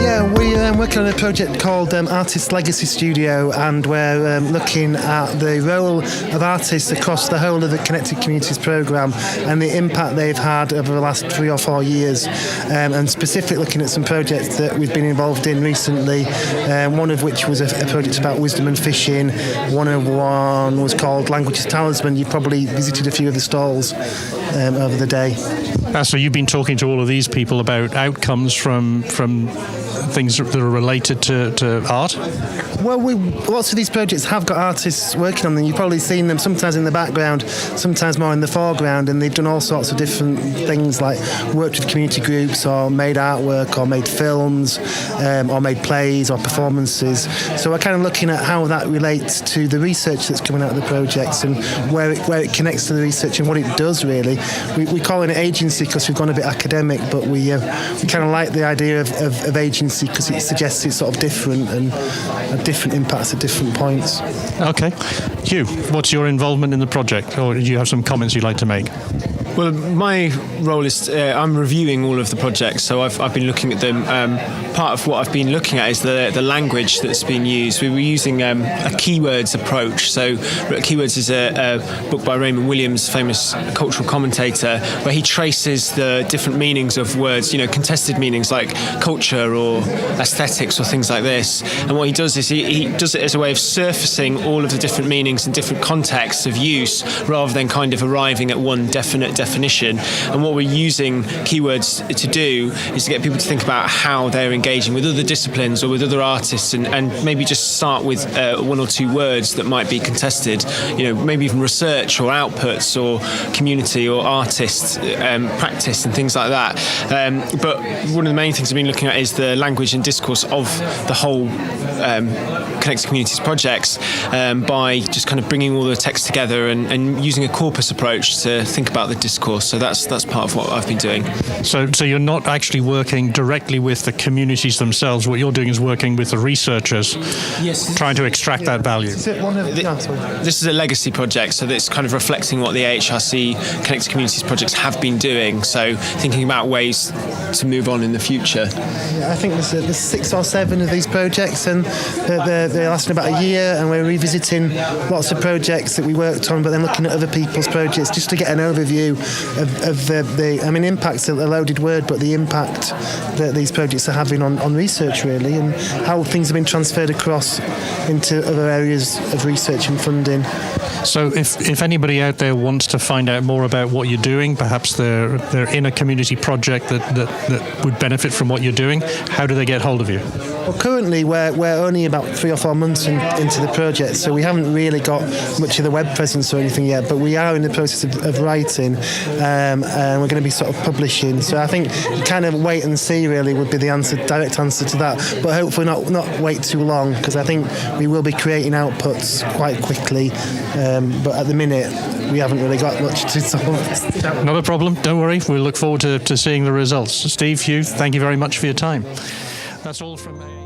Yeah, we're working on a project called Artist Legacy Studio, and we're looking at the role of artists across the whole of the Connected Communities programme and the impact they've had over the last 3 or 4 years, and specifically looking at some projects that we've been involved in recently, one of which was a project about wisdom and fishing. One was called Languages Talisman. You probably visited a few of the stalls over the day. So you've been talking to all of these people about outcomes from things that are related to art? Well, lots of these projects have got artists working on them. You've probably seen them sometimes in the background, sometimes more in the foreground, and they've done all sorts of different things, like worked with community groups or made artwork or made films or made plays or performances. So we're kind of looking at how that relates to the research that's coming out of the projects and where it connects to the research and what it does, really. We call it agency because we've gone a bit academic, but we kind of like the idea of agency because it suggests it's sort of different and different impacts at different points. Okay. Hugh, what's your involvement in the project, or do you have some comments you'd like to make? Well, my role is I'm reviewing all of the projects, so I've been looking at them. Part of what I've been looking at is the language that's been used. We were using a keywords approach. So Keywords is a book by Raymond Williams, famous cultural commentator, where he traces the different meanings of words, contested meanings like culture or aesthetics or things like this. And what he does is he does it as a way of surfacing all of the different meanings and different contexts of use rather than kind of arriving at one definite definition. And what we're using keywords to do is to get people to think about how they're engaging with other disciplines or with other artists, and maybe just start with 1 or 2 words that might be contested, maybe even research or outputs or community or artists, practice and things like that. But one of the main things I've been looking at is the language and discourse of the whole Connected Communities projects, by just kind of bringing all the text together and using a corpus approach to think about the discourse. So that's part of what I've been doing. So you're not actually working directly with the communities themselves. What you're doing is working with the researchers, trying to extract that value. This is a legacy project, so it's kind of reflecting what the AHRC Connected Communities projects have been doing. So thinking about ways to move on in the future. Yeah, I think there's 6 or 7 of these projects, and they're lasting about a year, and we're revisiting lots of projects that we worked on, but then looking at other people's projects just to get an overview of the impact's a loaded word, but the impact that these projects are having on research, really, and how things have been transferred across into other areas of research and funding. So if anybody out there wants to find out more about what you're doing, perhaps they're in a community project that would benefit from what you're doing, how do they get hold of you? Well, currently we're only about 3 or 4 months into the project, so we haven't really got much of the web presence or anything yet, but we are in the process of writing, and we're going to be sort of publishing. So I think kind of wait and see really would be the direct answer to that, but hopefully not wait too long, because I think we will be creating outputs quite quickly, but at the minute we haven't really got much to sort of... Not a problem, don't worry, we'll look forward to seeing the results. Steve, Hugh, thank you very much for your time. That's all from me.